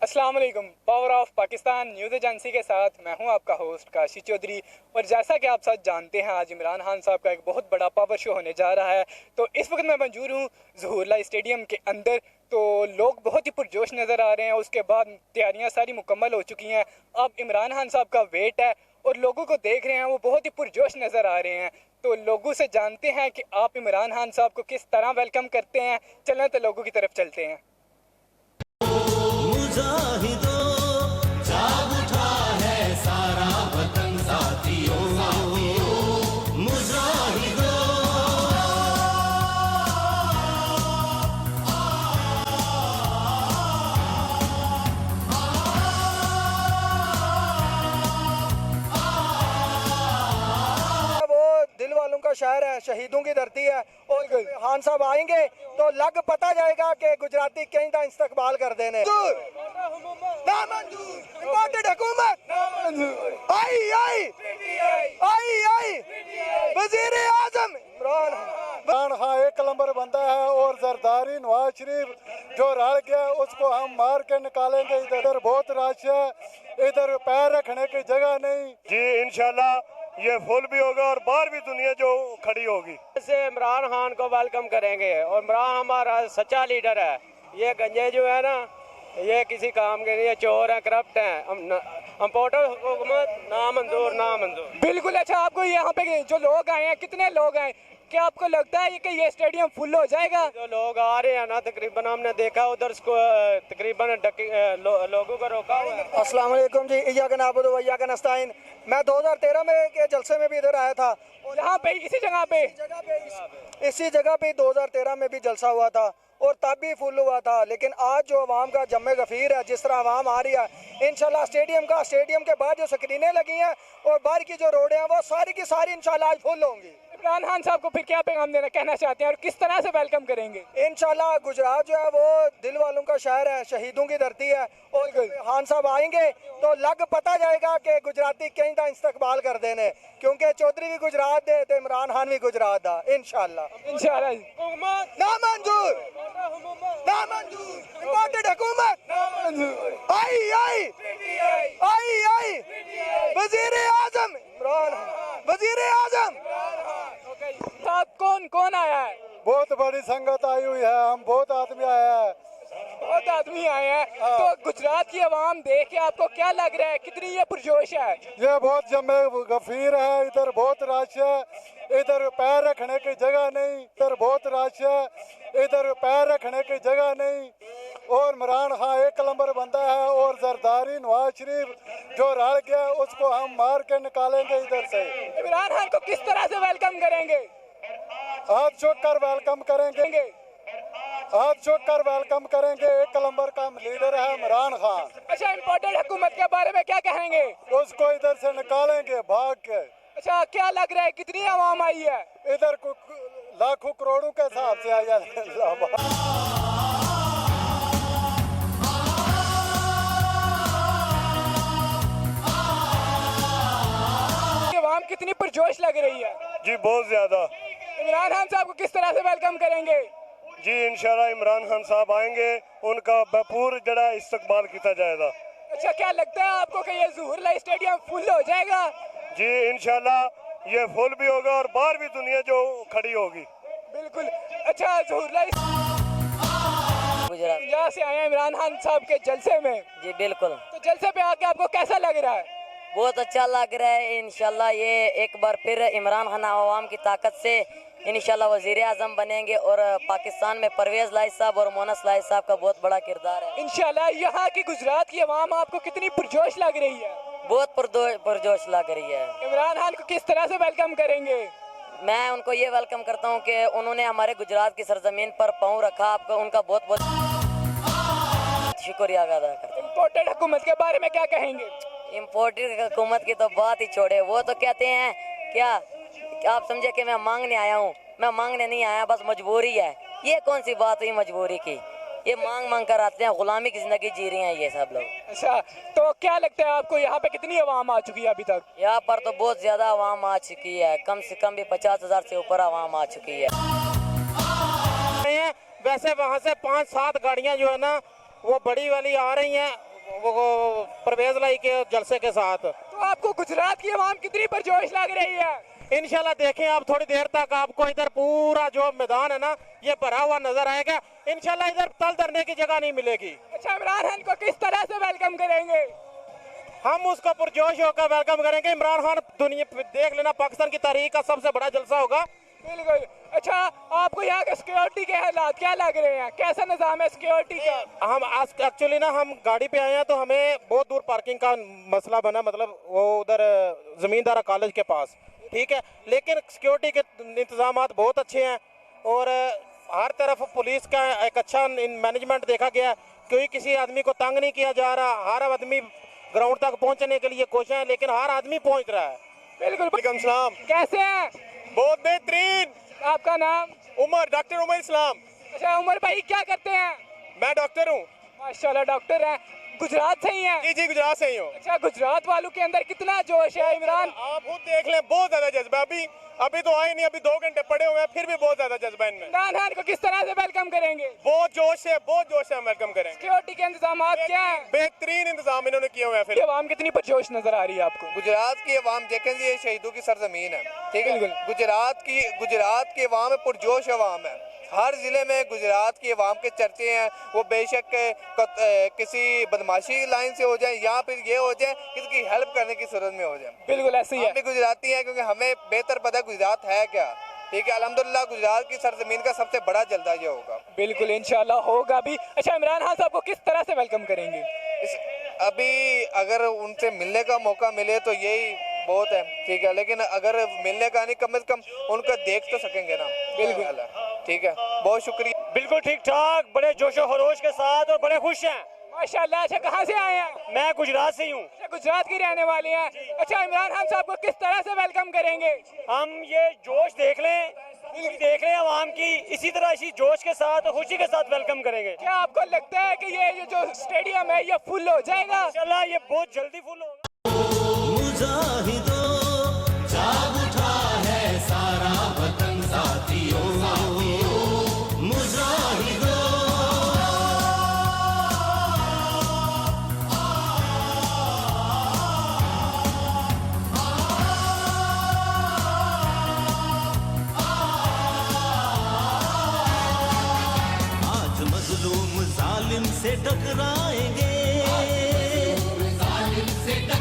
अस्सलाम वालेकुम। Power of Pakistan news agency के साथ मैं हूं आपका होस्ट काशी चौधरी। और जैसा कि आप सब जानते हैं, आज इमरान खान साहब का एक बहुत बड़ा पावर शो होने जा रहा है। तो इस वक्त मैं मौजूद हूं ज़हूर स्टेडियम के अंदर। तो लोग बहुत ही पुरजोश नज़र आ रहे हैं। उसके बाद तैयारियां सारी मुकम्मल हो चुकी हैं। अब इमरान खान साहब का वेट है और लोगों को देख रहे हैं, वो बहुत ही पुरजोश नज़र आ रहे हैं। तो लोगों से जानते हैं कि आप इमरान खान साहब को किस तरह वेलकम करते हैं। चलें तो लोगों की तरफ चलते हैं। जाग उठा है सारा वतन साथियों, मुजाहिदों। वो दिल वालों का शहर है, शहीदों की धरती है। और खान साहब आएंगे तो लग पता जाएगा कि गुजराती कहीं का इस्तकबाल कर देने। वज़ीर आज़म इमरान खान एक नंबर बंदा है और जरदारी नवाज शरीफ जो रल गया उसको हम मार के निकालेंगे। इधर बहुत रश है, इधर पैर रखने की जगह नहीं। जी इंशाल्लाह ये फुल भी होगा और बाहर भी दुनिया जो खड़ी होगी। से इमरान खान को वेलकम करेंगे और इमरान हमारा सच्चा लीडर है। ये गंजे जो है ना, ये किसी काम के नहीं, चोर हैं, करप्ट हैं। इम्पोर्टर हुकूमत नामंजूर। बिल्कुल। अच्छा, आपको यहाँ पे जो लोग आए हैं, कितने लोग आए, क्या आपको लगता है कि ये स्टेडियम फुल हो जाएगा? जो लोग आ रहे हैं ना, तकरीबन हमने देखा उधर तकरीबन लोगों को रोका हुआ है। अस्सलाम वालेकुम जी, इय्याक नअबुदु व इय्याक नस्तईन। मैं 2013 में के जलसे में भी इधर आया था। यहाँ पे इसी जगह पे इसी जगह पे 2013 में भी जलसा हुआ था और तब भी फुल हुआ था। लेकिन आज जो अवाम का जम्मे गफीर है, जिस तरह अवाम आ रही है, इंशाल्लाह स्टेडियम के बाद जो स्क्रीनें लगी हैं और बाहर की जो रोडें हैं वो सारी की सारी इंशाल्लाह आज फुल होंगी। इमरान खान साहब को फिर क्या पैगाम कहना चाहते हैं और किस तरह से वेलकम करेंगे? इंशाल्लाह गुजरात जो है वो दिल वालों का शहर है, शहीदों की धरती है। और खान साहब आएंगे तो लग पता जाएगा कि गुजराती कहीं का इस्तकबाल कर देने, क्योंकि चौधरी भी गुजरात दे तो इमरान खान भी गुजरात दा। इंशाल्लाह वज़ीर आज़म इमरान, वज़ीर आज़म। कौन कौन आया है? बहुत बड़ी संगत आई हुई है, हम बहुत आदमी आया है। बहुत आदमी आए हैं। तो गुजरात की आवाम देख के आपको क्या लग रहा है, कितनी ये पुरजोश है? ये बहुत जमे गफीर है, इधर बहुत रश है, इधर पैर रखने की जगह नहीं। इधर बहुत रश है, इधर पैर रखने की जगह नहीं। और इमरान खान एक नंबर बंदा है और जरदारी नवाज शरीफ जो रल गया उसको हम मार के निकालेंगे इधर से। इमरान खान को किस तरह से वेलकम करेंगे? हाथ चौक कर वेलकम करेंगे, हाथ चौक कर वेलकम करेंगे। एक नंबर का लीडर है इमरान खान। अच्छा, इम्पोर्टेड हुकूमत के बारे में क्या कहेंगे? उसको इधर से निकालेंगे भाग के। अच्छा, क्या लग रहा है कितनी आवाम आई है? इधर लाखों करोड़ों के हिसाब से आई है। आवाम कितनी पुरजोश लग रही है? जी बहुत ज्यादा। इमरान खान साहब को किस तरह से वेलकम करेंगे? जी इंशाल्लाह इमरान खान साहब आएंगे, उनका भरपूर जड़ा इस्तकबाल किया जाएगा। अच्छा, क्या लगता है आपको कि ये ज़हूर स्टेडियम फुल हो जाएगा? जी इंशाल्लाह ये फुल भी होगा और बाहर भी दुनिया जो खड़ी होगी। बिल्कुल। अच्छा, ज़हूर गुजरात से आए हैं इमरान खान साहब के जलसे में। जी बिल्कुल। तो जलसे पे आके आपको कैसा लग रहा है? बहुत अच्छा लग रहा है। इंशाल्लाह ये एक बार फिर इमरान खान आवाम की ताकत से इंशाल्लाह वज़ीर आज़म बनेंगे और पाकिस्तान में परवेज़ लाइस साहब और मोनस लाइस साहब का बहुत बड़ा किरदार है। इंशाल्लाह। यहाँ की गुजरात की आवाम आपको कितनी पुरजोश लग रही है? बहुत पुरजोश लग रही है। इमरान खान को किस तरह से वेलकम करेंगे? मैं उनको ये वेलकम करता हूँ कि उन्होंने हमारे गुजरात की सरजमीन पर पाँव रखा। आपका उनका बहुत बहुत शुक्रिया अदा करता हूँ। इम्पोर्टेड हुकूमत के बारे में क्या कहेंगे? इम्पोर्टेड हुकूमत की तो बात ही छोड़े। वो तो कहते हैं क्या आप समझे कि मैं मांगने आया हूँ? मैं मांगने नहीं आया, बस मजबूरी है। ये कौन सी बात हुई मजबूरी की? ये मांग कर आते हैं, गुलामी की जिंदगी जी रही हैं ये सब लोग। अच्छा, तो क्या लगता है आपको यहाँ पे कितनी आवाम आ चुकी है अभी तक? यहाँ पर तो बहुत ज्यादा आवाम आ चुकी है, कम से कम भी 50,000 से ऊपर आवाम आ चुकी है। वैसे वहाँ से 5-7 गाड़ियाँ जो है ना वो बड़ी वाली आ रही हैं, वो परवेज लाई के जलसे के साथ। तो आपको गुजरात की आवाम कितनी पुरजोश लग रही है? इंशाल्लाह देखें आप थोड़ी देर तक आपको इधर पूरा जो मैदान है ना ये भरा हुआ नजर आएगा। इंशाल्लाह इधर तल धरने की जगह नहीं मिलेगी। अच्छा, इमरान खान को किस तरह से वेलकम करेंगे? हम उसको पुरजोश होकर वेलकम करेंगे। इमरान खान दुनिया देख लेना पाकिस्तान की तारीख का सबसे बड़ा जलसा होगा। बिल्कुल। अच्छा, आपको यहाँ के सिक्योरिटी के हालात क्या लग रहे हैं? कैसा निजाम है सिक्योरिटी का? हम एक्चुअली ना हम गाड़ी पे आए हैं तो हमें बहुत दूर पार्किंग का मसला बना, मतलब वो उधर जमींदारा कॉलेज के पास, ठीक है। लेकिन सिक्योरिटी के इंतजाम बहुत अच्छे हैं और हर तरफ पुलिस का एक अच्छा मैनेजमेंट देखा गया। कोई किसी आदमी को तंग नहीं किया जा रहा। हर आदमी ग्राउंड तक पहुंचने के लिए कोशिश है, लेकिन हर आदमी पहुंच रहा है। बिल्कुल। सलाम। कैसे हैं? बहुत बेहतरीन। आपका नाम? उमर, डॉक्टर उमर इस्लाम। अच्छा, उमर भाई क्या करते हैं? मैं डॉक्टर हूँ। माशाल्लाह डॉक्टर हैं। गुजरात से ही हैं? जी गुजरात से ही हूँ। अच्छा, गुजरात वालों के अंदर कितना जोश है इमरान? आप खुद देख लें, बहुत ज्यादा जज्बा। अभी तो आए नहीं, अभी 2 घंटे पड़े हुए हैं, फिर भी बहुत ज्यादा जज्बा इनमें। इमरान खान को किस तरह से वेलकम करेंगे? बहुत जोश से हम वेलकम करेंगे। सिक्योरिटी के इंतजाम क्या है? बेहतरीन इंतजाम इन्होंने किए हुए हैं। फिर आवाम कितनी पुरजोश नजर आ रही है आपको? गुजरात की आवाम देखें जी, ये शहीदों की सरजमीन है, ठीक है। बिल्कुल। गुजरात की आवाम पुरजोश आवाम है। हर जिले में गुजरात की आवाम के चर्चे हैं। वो बेशक किसी बदमाशी लाइन से हो जाए या फिर ये हो जाए किसी की हेल्प करने की सूरत में हो जाए। बिल्कुल ऐसे ही है। हम भी गुजराती हैं क्योंकि हमें बेहतर पता है गुजरात है क्या, ठीक है। अल्हम्दुलिल्लाह गुजरात की सरजमीन का सबसे बड़ा जलसा ये होगा। बिल्कुल, इंशाल्लाह होगा भी। अच्छा, इमरान खान साहब को किस तरह से वेलकम करेंगे? अभी अगर उनसे मिलने का मौका मिले तो यही बहुत है, ठीक है। लेकिन अगर मिलने का नहीं, कम से कम उनका देख तो सकेंगे ना। बिल्कुल, ठीक है, बहुत शुक्रिया। बिल्कुल ठीक ठाक, बड़े जोशो खरोश के साथ और बड़े खुश हैं माशाल्लाह। अच्छा, कहाँ से आए हैं? मैं गुजरात से ही हूँ। अच्छा, गुजरात की रहने वाले हैं। अच्छा, इमरान खान साहब को किस तरह से वेलकम करेंगे? हम ये जोश देख लें आवाम की, इसी तरह इसी जोश के साथ और खुशी के साथ वेलकम करेंगे। क्या आपको लगता है कि ये जो स्टेडियम है ये फुल हो जाएगा? इंशाल्लाह ये बहुत जल्दी फुल होगा। मुजाहिदों